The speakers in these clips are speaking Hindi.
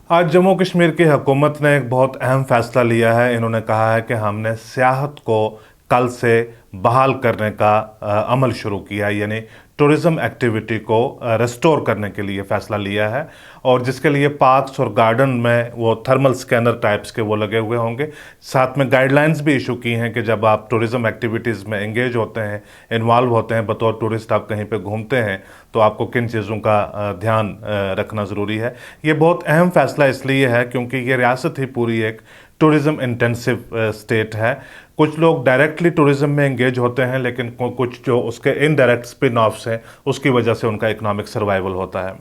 आज जम्मू कश्मीर की हुकूमत ने एक बहुत अहम फैसला लिया है। इन्होंने कहा है कि हमने सियाहत को कल से बहाल करने का अमल शुरू किया है, यानी टूरिज़्म एक्टिविटी को रिस्टोर करने के लिए फ़ैसला लिया है। और जिसके लिए पार्क्स और गार्डन में वो थर्मल स्कैनर टाइप्स के वो लगे हुए होंगे। साथ में गाइडलाइंस भी इशू की हैं कि जब आप टूरिज़्म एक्टिविटीज़ में एंगेज होते हैं, इन्वॉल्व होते हैं, बतौर टूरिस्ट आप कहीं पे घूमते हैं, तो आपको किन चीज़ों का ध्यान रखना ज़रूरी है। ये बहुत अहम फ़ैसला इसलिए है क्योंकि ये रियासत ही पूरी एक टूरिज़्म इंटेंसिव स्टेट है। कुछ लोग डायरेक्टली टूरिज़्म में एंगेज होते हैं, लेकिन कुछ जो उसके इनडायरेक्ट स्पिन ऑफ्स हैं उसकी वजह से उनका इकोनॉमिक सर्वाइवल होता है।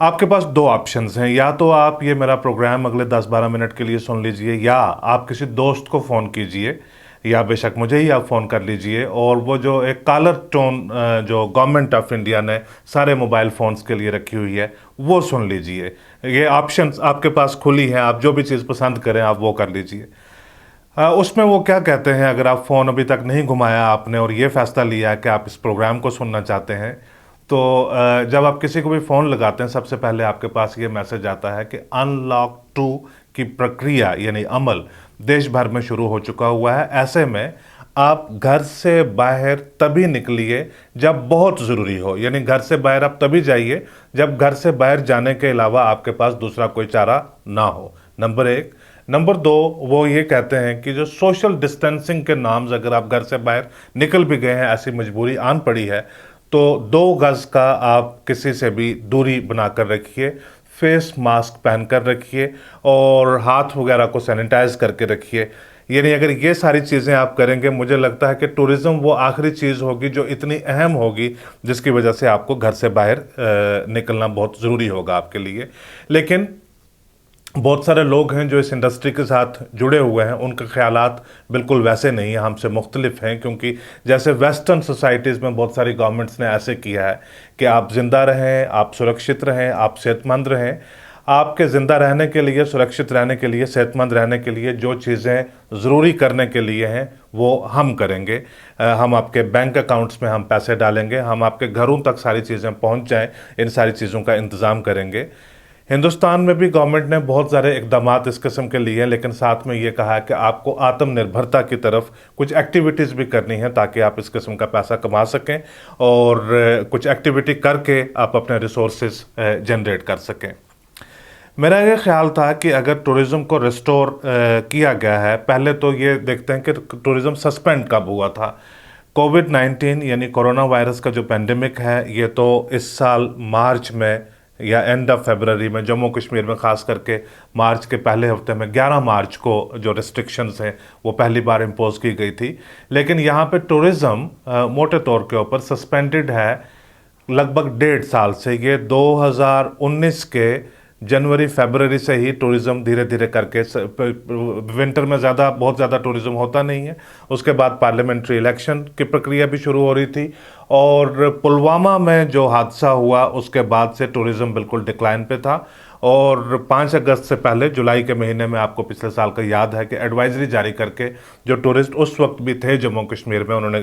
आपके पास दो ऑप्शंस हैं, या तो आप ये मेरा प्रोग्राम अगले 10-12 मिनट के लिए सुन लीजिए, या आप किसी दोस्त को फ़ोन कीजिए, या बेशक मुझे ही आप फ़ोन कर लीजिए और वो जो एक कॉलर टोन जो गवर्नमेंट ऑफ इंडिया ने सारे मोबाइल फ़ोन्स के लिए रखी हुई है वो सुन लीजिए। ये ऑप्शंस आपके पास खुली हैं, आप जो भी चीज़ पसंद करें आप वो कर लीजिए। उसमें वो क्या कहते हैं, अगर आप फ़ोन अभी तक नहीं घुमाया आपने और ये फ़ैसला लिया है कि आप इस प्रोग्राम को सुनना चाहते हैं, तो जब आप किसी को भी फ़ोन लगाते हैं सबसे पहले आपके पास ये मैसेज आता है कि अनलॉक 2 की प्रक्रिया यानी अमल देश भर में शुरू हो चुका हुआ है। ऐसे में आप घर से बाहर तभी निकलिए जब बहुत ज़रूरी हो, यानी घर से बाहर आप तभी जाइए जब घर से बाहर जाने के अलावा आपके पास दूसरा कोई चारा ना हो, नंबर एक। नंबर दो, वो ये कहते हैं कि जो सोशल डिस्टेंसिंग के नाम्स अगर आप घर से बाहर निकल भी गए हैं, ऐसी मजबूरी आन पड़ी है, तो 2 गज़ का आप किसी से भी दूरी बनाकर रखिए, फेस मास्क पहन कर रखिए और हाथ वगैरह को सैनिटाइज करके रखिए। यानी अगर ये सारी चीज़ें आप करेंगे, मुझे लगता है कि टूरिज़्म वो आखिरी चीज़ होगी जो इतनी अहम होगी जिसकी वजह से आपको घर से बाहर निकलना बहुत ज़रूरी होगा आपके लिए। लेकिन बहुत सारे लोग हैं जो इस इंडस्ट्री के साथ जुड़े हुए हैं, उनके ख्यालात बिल्कुल वैसे नहीं हैं, हमसे मुख्तलिफ हैं। क्योंकि जैसे वेस्टर्न सोसाइटीज़ में बहुत सारी गवर्नमेंट्स ने ऐसे किया है कि आप ज़िंदा रहें, आप सुरक्षित रहें, आप सेहतमंद रहें। आपके ज़िंदा रहने के लिए, सुरक्षित रहने के लिए, सेहतमंद रहने के लिए जो चीज़ें ज़रूरी करने के लिए हैं वो हम करेंगे। हम आपके बैंक अकाउंट्स में हम पैसे डालेंगे, हम आपके घरों तक सारी चीज़ें पहुंच जाएं, इन सारी चीज़ों का इंतज़ाम करेंगे। हिंदुस्तान में भी गवर्नमेंट ने बहुत सारे इकदाम इस किस्म के लिए हैं, लेकिन साथ में ये कहा है कि आपको आत्मनिर्भरता की तरफ कुछ एक्टिविटीज़ भी करनी है ताकि आप इस किस्म का पैसा कमा सकें और कुछ एक्टिविटी करके आप अपने रिसोर्सेज जनरेट कर सकें। मेरा ये ख्याल था कि अगर टूरिज़्म को रिस्टोर किया गया है, पहले तो ये देखते हैं कि टूरिज़्म सस्पेंड कब हुआ था। कोविड-19 यानी कोरोना वायरस का जो पेंडेमिक है, ये तो इस साल मार्च में या एंड ऑफ फरवरी में जम्मू कश्मीर में ख़ास करके मार्च के पहले हफ्ते में 11 मार्च को जो रिस्ट्रिक्शंस हैं वो पहली बार इम्पोज की गई थी। लेकिन यहाँ पे टूरिज़्म मोटे तौर के ऊपर सस्पेंडेड है लगभग 1.5 साल से। ये 2019 के जनवरी फरवरी से ही टूरिज़्म धीरे धीरे करके, विंटर में बहुत ज़्यादा टूरिज़्म होता नहीं है। उसके बाद पार्लियामेंट्री इलेक्शन की प्रक्रिया भी शुरू हो रही थी और पुलवामा में जो हादसा हुआ उसके बाद से टूरिज़्म बिल्कुल डिक्लाइन पे था। और 5 अगस्त से पहले जुलाई के महीने में आपको पिछले साल का याद है कि एडवाइजरी जारी करके जो टूरिस्ट उस वक्त भी थे जम्मू कश्मीर में, उन्होंने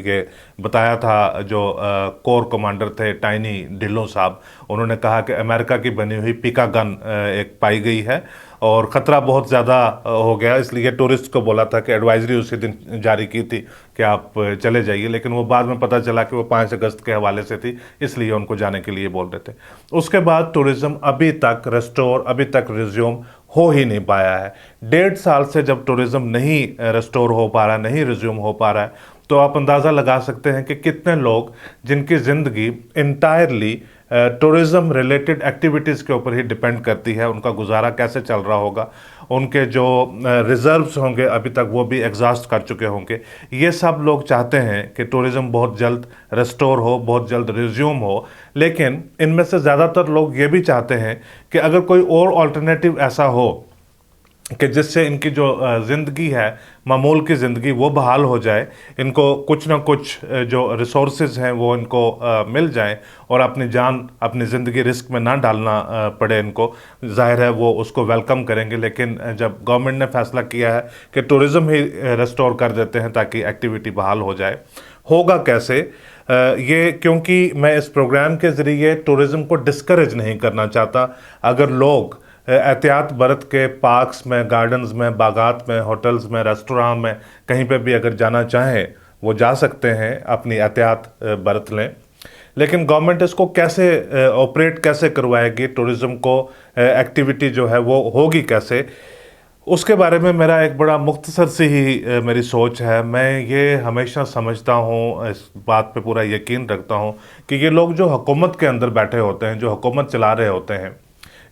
ये बताया था, जो कोर कमांडर थे टाइनी ढिल्लों साहब, उन्होंने कहा कि अमेरिका की बनी हुई पिका गन एक पाई गई है और ख़तरा बहुत ज़्यादा हो गया, इसलिए टूरिस्ट को बोला था कि एडवाइजरी उसी दिन जारी की थी कि आप चले जाइए। लेकिन वो बाद में पता चला कि वो 5 अगस्त के हवाले से थी, इसलिए उनको जाने के लिए बोल रहे थे। उसके बाद टूरिज़्म अभी तक रेस्टोर, अभी तक रिज्यूम हो ही नहीं पाया है। 1.5 साल से जब टूरिज़्म नहीं रेस्टोर हो पा रहा, नहीं रिज्यूम हो पा रहा है, तो आप अंदाज़ा लगा सकते हैं कि कितने लोग जिनकी ज़िंदगी इंटायरली टूरिज़्म रिलेटेड एक्टिविटीज़ के ऊपर ही डिपेंड करती है, उनका गुजारा कैसे चल रहा होगा, उनके जो रिज़र्व्स होंगे अभी तक वो भी एग्जॉस्ट कर चुके होंगे। ये सब लोग चाहते हैं कि टूरिज़्म बहुत जल्द रेस्टोर हो, बहुत जल्द रिज्यूम हो। लेकिन इनमें से ज़्यादातर लोग ये भी चाहते हैं कि अगर कोई और अल्टरनेटिव ऐसा हो कि जिससे इनकी जो ज़िंदगी है, मामूल की ज़िंदगी, वो बहाल हो जाए, इनको कुछ ना कुछ जो रिसोर्सेज हैं वो इनको मिल जाएं और अपनी जान, अपनी ज़िंदगी रिस्क में ना डालना पड़े इनको। जाहिर है वो उसको वेलकम करेंगे। लेकिन जब गवर्नमेंट ने फैसला किया है कि टूरिज़्म ही रेस्टोर कर देते हैं ताकि एक्टिविटी बहाल हो जाए, होगा कैसे? ये क्योंकि मैं इस प्रोग्राम के ज़रिए टूरिज़्म को डिस्करेज नहीं करना चाहता। अगर लोग एहतियात बरत के पार्क्स में, गार्डन्स में, बागात में, होटल्स में, रेस्टोरेंट में, कहीं पे भी अगर जाना चाहें वो जा सकते हैं, अपनी एहतियात बरत लें। लेकिन गवर्नमेंट इसको कैसे ऑपरेट कैसे करवाएगी, टूरिज़्म को एक्टिविटी जो है वो होगी कैसे, उसके बारे में मेरा एक बड़ा मुख्तसर सी ही मेरी सोच है। मैं ये हमेशा समझता हूँ, इस बात पे पूरा यकीन रखता हूँ कि ये लोग जो हुकूमत के अंदर बैठे होते हैं, जो हुकूमत चला रहे होते हैं,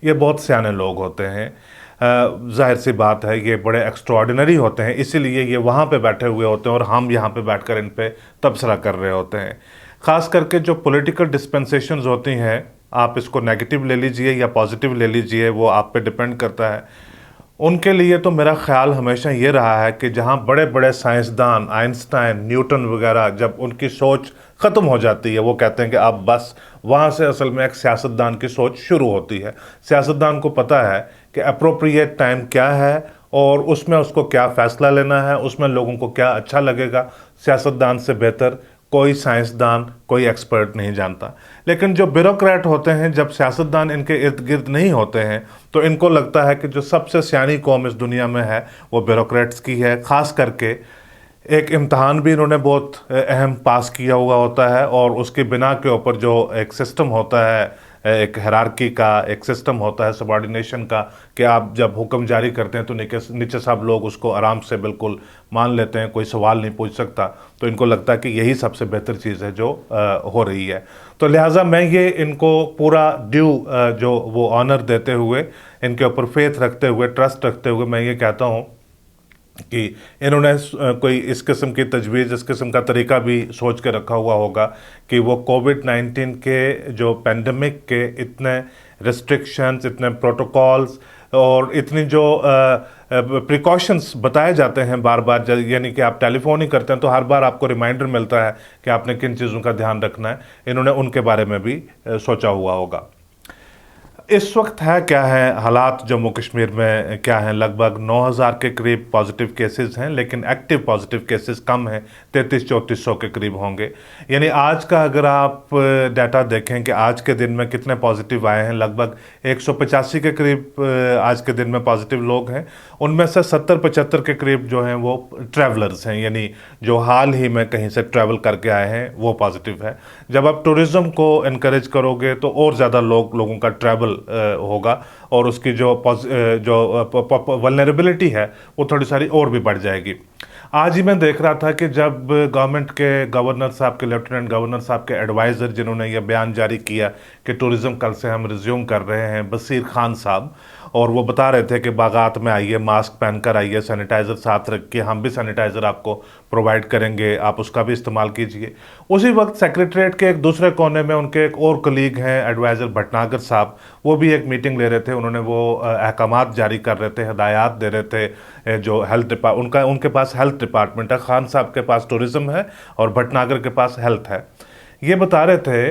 ये बहुत सियाने लोग होते हैं। जाहिर सी बात है ये बड़े एक्स्ट्राऑर्डिनरी होते हैं, इसीलिए ये वहाँ पे बैठे हुए होते हैं और हम यहाँ पे बैठकर इन पे तबसरा कर रहे होते हैं। ख़ास करके जो पॉलिटिकल डिस्पेंसेशंस होती हैं, आप इसको नेगेटिव ले लीजिए या पॉजिटिव ले लीजिए, वो आप पे डिपेंड करता है। उनके लिए तो मेरा ख्याल हमेशा ये रहा है कि जहाँ बड़े बड़े साइंसदान, आइंस्टाइन, न्यूटन वगैरह, जब उनकी सोच ख़त्म हो जाती है, वो कहते हैं कि अब बस, वहाँ से असल में एक सियासतदान की सोच शुरू होती है। सियासतदान को पता है कि अप्रोप्रिएट टाइम क्या है और उसमें उसको क्या फ़ैसला लेना है, उसमें लोगों को क्या अच्छा लगेगा। सियासतदान से बेहतर कोई साइंसदान, कोई एक्सपर्ट नहीं जानता। लेकिन जो ब्यूरोक्रेट होते हैं, जब सियासतदान इनके इर्द गिर्द नहीं होते हैं तो इनको लगता है कि जो सबसे सियानी कौम इस दुनिया में है वो ब्यूरोक्रेट्स की है। ख़ास करके एक इम्तहान भी इन्होंने बहुत अहम पास किया हुआ होता है और उसके बिना के ऊपर जो एक सिस्टम होता है, एक हायरार्की का एक सिस्टम होता है, सबऑर्डिनेशन का, कि आप जब हुक्म जारी करते हैं तो नीचे सब लोग उसको आराम से बिल्कुल मान लेते हैं, कोई सवाल नहीं पूछ सकता। तो इनको लगता है कि यही सबसे बेहतर चीज़ है जो हो रही है। तो लिहाजा मैं ये इनको पूरा ड्यू जो वो ऑनर देते हुए, इनके ऊपर फेथ रखते हुए, ट्रस्ट रखते हुए, मैं ये कहता हूँ कि इन्होंने कोई इस किस्म की तजवीज़, इस किस्म का तरीका भी सोच के रखा हुआ होगा कि वो कोविड-19 के जो पेंडेमिक के इतने रिस्ट्रिक्शंस, इतने प्रोटोकॉल्स और इतनी जो प्रिकॉशंस बताए जाते हैं बार बार, यानी कि आप टेलीफोन ही करते हैं तो हर बार आपको रिमाइंडर मिलता है कि आपने किन चीज़ों का ध्यान रखना है, इन्होंने उनके बारे में भी सोचा हुआ होगा। इस वक्त है क्या है हालात जम्मू कश्मीर में, क्या हैं, लगभग 9000 के करीब पॉजिटिव केसेस हैं, लेकिन एक्टिव पॉजिटिव केसेस कम हैं, 3300-3400 के करीब होंगे। यानी आज का अगर आप डाटा देखें कि आज के दिन में कितने पॉजिटिव आए हैं, लगभग 185 के करीब आज के दिन में पॉजिटिव लोग हैं। उनमें से 70-75 के करीब जो हैं वो ट्रैवलर्स हैं, यानी जो हाल ही में कहीं से ट्रैवल करके आए हैं वो पॉजिटिव है। जब आप टूरिज़्म को इनकरेज करोगे तो और ज़्यादा लोगों का ट्रैवल होगा और उसकी जो वल्नरेबिलिटी है वो थोड़ी सारी और भी बढ़ जाएगी। आज ही मैं देख रहा था कि जब गवर्नमेंट के गवर्नर साहब के, लेफ्टिनेंट गवर्नर साहब के एडवाइज़र जिन्होंने ये बयान जारी किया कि टूरिज़्म कल से हम रिज्यूम कर रहे हैं, बसीर खान साहब, और वो बता रहे थे कि बागात में आइए, मास्क पहनकर आइए, सैनिटाइज़र साथ रख के, हम भी सैनिटाइज़र आपको प्रोवाइड करेंगे, आप उसका भी इस्तेमाल कीजिए। उसी वक्त सेक्रेटरीट के एक दूसरे कोने में उनके एक और कलीग हैं एडवाइज़र भटनागर साहब, वो भी एक मीटिंग ले रहे थे। उन्होंने वो अहकामात जारी कर रहे थे, हिदायत दे रहे थे। जो हेल्थ डिपार्टमेंट उनके पास हेल्थ डिपार्टमेंट है, खान साहब के पास टूरिज़्म है और भटनागर के पास हेल्थ है। ये बता रहे थे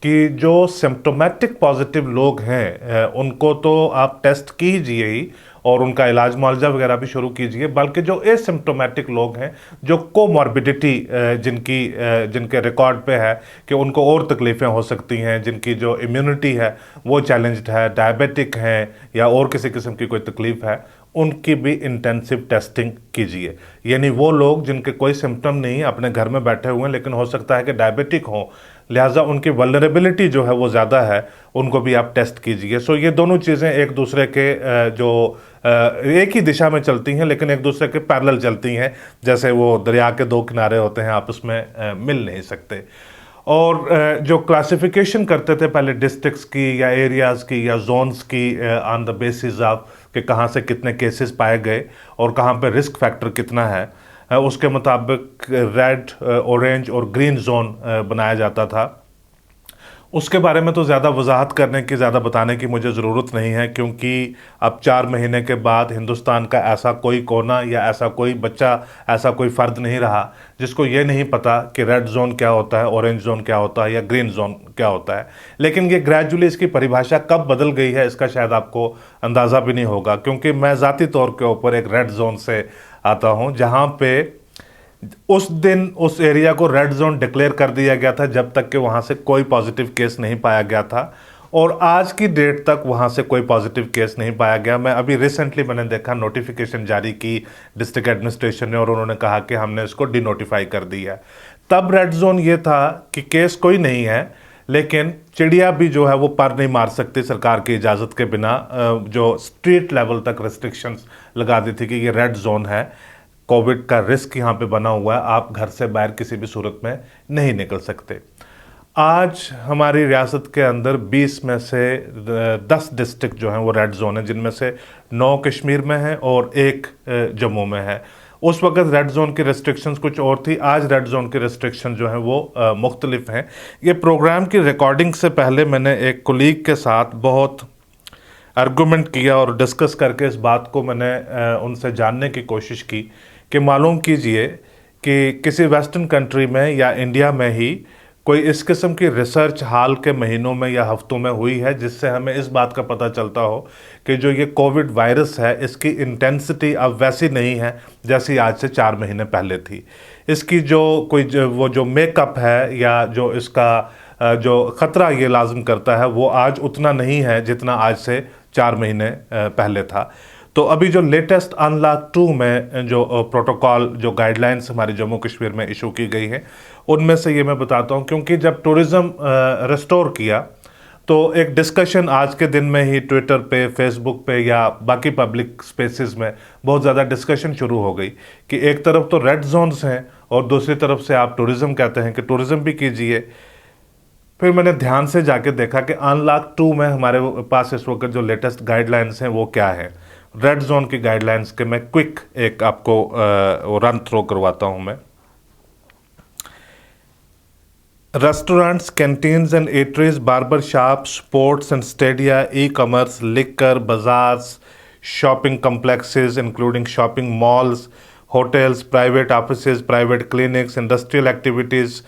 कि जो सिम्प्टोमेटिक पॉजिटिव लोग हैं उनको तो आप टेस्ट कीजिए ही और उनका इलाज मुआवजा वगैरह भी शुरू कीजिए, बल्कि जो एसिम्प्टोमेटिक लोग हैं, जो कोमॉर्बिडिटी जिनके रिकॉर्ड पे है कि उनको और तकलीफ़ें हो सकती हैं, जिनकी जो इम्यूनिटी है वो चैलेंज्ड है, डायबिटिक हैं या और किसी किस्म की कोई तकलीफ़ है, उनकी भी इंटेंसिव टेस्टिंग कीजिए। यानी वो लोग जिनके कोई सिम्टम नहीं, अपने घर में बैठे हुए हैं, लेकिन हो सकता है कि डायबिटिक हों, लिहाजा उनकी वल्नरेबिलिटी जो है वो ज़्यादा है, उनको भी आप टेस्ट कीजिए। सो ये दोनों चीज़ें एक दूसरे के जो एक ही दिशा में चलती हैं लेकिन एक दूसरे के पैरेलल चलती हैं, जैसे वो दरिया के दो किनारे होते हैं, आपस में मिल नहीं सकते। और जो क्लासिफिकेशन करते थे पहले डिस्ट्रिक्ट्स की या एरियाज़ की या जोन्स की ऑन द बेसिस ऑफ कि कहाँ से कितने केसेस पाए गए और कहाँ पे रिस्क फैक्टर कितना है, उसके मुताबिक रेड, ऑरेंज और ग्रीन जोन बनाया जाता था। उसके बारे में तो ज़्यादा वजाहत करने की, ज़्यादा बताने की मुझे ज़रूरत नहीं है, क्योंकि अब 4 महीने के बाद हिंदुस्तान का ऐसा कोई कोना या ऐसा कोई बच्चा, ऐसा कोई फ़र्द नहीं रहा जिसको ये नहीं पता कि रेड जोन क्या होता है, ऑरेंज जोन क्या होता है या ग्रीन जोन क्या होता है। लेकिन ये ग्रेजुअली इसकी परिभाषा कब बदल गई है इसका शायद आपको अंदाज़ा भी नहीं होगा, क्योंकि मैं ज़ाती तौर के ऊपर एक रेड जोन से आता हूँ, जहाँ पे उस दिन उस एरिया को रेड जोन डिक्लेयर कर दिया गया था जब तक कि वहाँ से कोई पॉजिटिव केस नहीं पाया गया था, और आज की डेट तक वहाँ से कोई पॉजिटिव केस नहीं पाया गया। मैं अभी रिसेंटली मैंने देखा नोटिफिकेशन जारी की डिस्ट्रिक्ट एडमिनिस्ट्रेशन ने, और उन्होंने कहा कि हमने इसको डिनोटिफाई कर दिया। तब रेड जोन ये था कि केस कोई नहीं है, लेकिन चिड़िया भी जो है वो पर नहीं मार सकती सरकार की इजाज़त के बिना। जो स्ट्रीट लेवल तक रिस्ट्रिक्शंस लगा दी थी कि ये रेड जोन है, कोविड का रिस्क यहाँ पे बना हुआ है, आप घर से बाहर किसी भी सूरत में नहीं निकल सकते। आज हमारी रियासत के अंदर 20 में से 10 डिस्ट्रिक्ट जो हैं वो रेड जोन है, जिनमें से 9 कश्मीर में है और 1 जम्मू में है। उस वक्त रेड जोन की रेस्ट्रिक्शंस कुछ और थी, आज रेड जोन की रेस्ट्रिक्शन जो है वो मुख्तलिफ हैं। ये प्रोग्राम की रिकॉर्डिंग से पहले मैंने एक कोलीग के साथ बहुत आर्गूमेंट किया और डिस्कस करके इस बात को मैंने उनसे जानने की कोशिश की कि मालूम कीजिए कि किसी वेस्टर्न कंट्री में या इंडिया में ही कोई इस किस्म की रिसर्च हाल के महीनों में या हफ्तों में हुई है जिससे हमें इस बात का पता चलता हो कि जो ये कोविड वायरस है इसकी इंटेंसिटी अब वैसी नहीं है जैसी आज से 4 महीने पहले थी। इसकी वो जो मेकअप है या जो इसका जो ख़तरा ये लाजम करता है वो आज उतना नहीं है जितना आज से 4 महीने पहले था। तो अभी जो लेटेस्ट अनलॉक 2 में जो प्रोटोकॉल, जो गाइडलाइंस हमारे जम्मू कश्मीर में इशू की गई हैं, उनमें से ये मैं बताता हूँ। क्योंकि जब टूरिज़्म रिस्टोर किया तो एक डिस्कशन आज के दिन में ही ट्विटर पे, फेसबुक पे या बाकी पब्लिक स्पेसेस में बहुत ज़्यादा डिस्कशन शुरू हो गई कि एक तरफ तो रेड जोन्स हैं और दूसरी तरफ से आप टूरिज़्म कहते हैं कि टूरिज़्म भी कीजिए। फिर मैंने ध्यान से जाके देखा कि अनलॉक 2 में हमारे पास इस वक्त जो लेटेस्ट गाइडलाइंस हैं वो क्या है। रेड जोन की गाइडलाइंस के मैं क्विक एक आपको रन थ्रो करवाता हूं मैं। Restaurants, canteens and eateries, barber shop, sports and stadia, e-commerce, liquor, bazaars, shopping complexes including shopping malls, hotels, private offices, private clinics, industrial activities,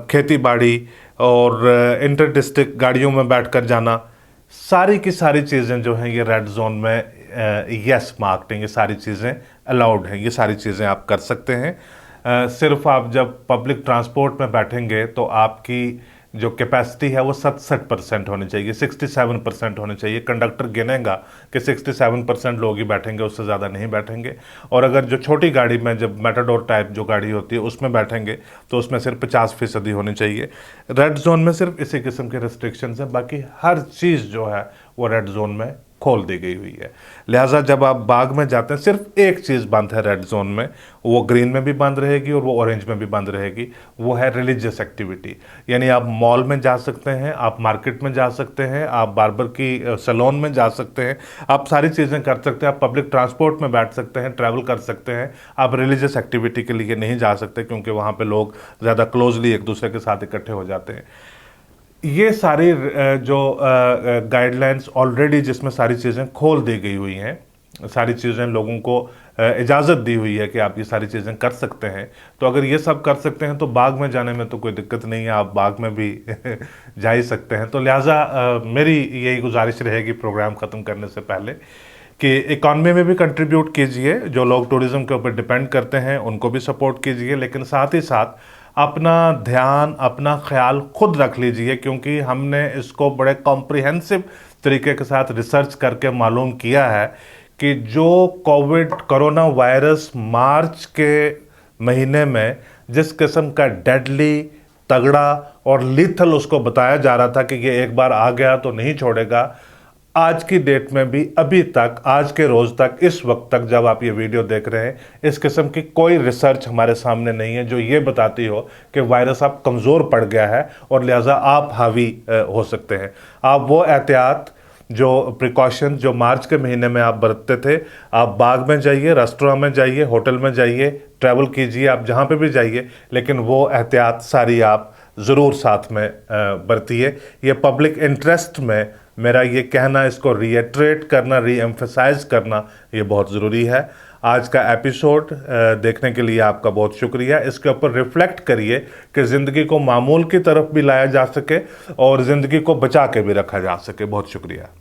खेती बाड़ी और इंटर डिस्ट्रिक्ट गाड़ियों में बैठकर जाना, सारी की सारी चीज़ें जो हैं ये रेड जोन में यस मार्केटिंग, ये सारी चीज़ें अलाउड हैं, ये सारी चीज़ें आप कर सकते हैं। सिर्फ आप जब पब्लिक ट्रांसपोर्ट में बैठेंगे तो आपकी जो कैपेसिटी है वो 67% होनी चाहिए, 67% होनी चाहिए। कंडक्टर गिनेगा कि 67% लोग ही बैठेंगे, उससे ज़्यादा नहीं बैठेंगे। और अगर जो छोटी गाड़ी में, जब मेटाडोर टाइप जो गाड़ी होती है उसमें बैठेंगे तो उसमें सिर्फ 50% होनी चाहिए। रेड जोन में सिर्फ इसी किस्म के रिस्ट्रिक्शंस हैं, बाकी हर चीज़ जो है वो रेड जोन में खोल दी गई हुई है। लिहाजा जब आप बाग में जाते हैं सिर्फ एक चीज़ बंद है रेड जोन में, वो ग्रीन में भी बंद रहेगी और वो ऑरेंज में भी बंद रहेगी, वो है रिलीजियस एक्टिविटी। यानी आप मॉल में जा सकते हैं, आप मार्केट में जा सकते हैं, आप बार्बर की सैलून में जा सकते हैं, आप सारी चीज़ें कर सकते हैं, आप पब्लिक ट्रांसपोर्ट में बैठ सकते हैं, ट्रैवल कर सकते हैं। आप रिलीजियस एक्टिविटी के लिए नहीं जा सकते क्योंकि वहाँ पर लोग ज़्यादा क्लोजली एक दूसरे के साथ इकट्ठे हो जाते हैं। ये सारी जो गाइडलाइंस ऑलरेडी जिसमें सारी चीज़ें खोल दी गई हुई हैं, सारी चीज़ें लोगों को इजाज़त दी हुई है कि आप ये सारी चीज़ें कर सकते हैं। तो अगर ये सब कर सकते हैं तो बाग में जाने में तो कोई दिक्कत नहीं है, आप बाग में भी जा ही सकते हैं। तो लिहाजा मेरी यही गुजारिश रहेगी प्रोग्राम ख़त्म करने से पहले कि इकॉनमी में भी कंट्रीब्यूट कीजिए, जो लोग टूरिज़्म के ऊपर डिपेंड करते हैं उनको भी सपोर्ट कीजिए, लेकिन साथ ही साथ अपना ध्यान, अपना ख्याल खुद रख लीजिए, क्योंकि हमने इसको बड़े कॉम्प्रिहेंसिव तरीके के साथ रिसर्च करके मालूम किया है कि जो कोरोना वायरस मार्च के महीने में जिस किस्म का डेडली, तगड़ा और लीथल उसको बताया जा रहा था कि ये एक बार आ गया तो नहीं छोड़ेगा, आज की डेट में भी अभी तक, आज के रोज़ तक, इस वक्त तक जब आप ये वीडियो देख रहे हैं, इस किस्म की कोई रिसर्च हमारे सामने नहीं है जो ये बताती हो कि वायरस अब कमज़ोर पड़ गया है और लिहाजा आप हावी हो सकते हैं। आप वो एहतियात, जो प्रिकॉशन जो मार्च के महीने में आप बरतते थे, आप बाग में जाइए, रेस्टोरेंट में जाइए, होटल में जाइए, ट्रैवल कीजिए, आप जहाँ पे भी जाइए, लेकिन वो एहतियात सारी आप ज़रूर साथ में बरतिए। ये पब्लिक इंटरेस्ट में मेरा ये कहना, इसको रीएट्रेट करना, रीएम्फसाइज करना, ये बहुत ज़रूरी है। आज का एपिसोड देखने के लिए आपका बहुत शुक्रिया। इसके ऊपर रिफ्लेक्ट करिए कि ज़िंदगी को मामूल की तरफ भी लाया जा सके और ज़िंदगी को बचा के भी रखा जा सके। बहुत शुक्रिया।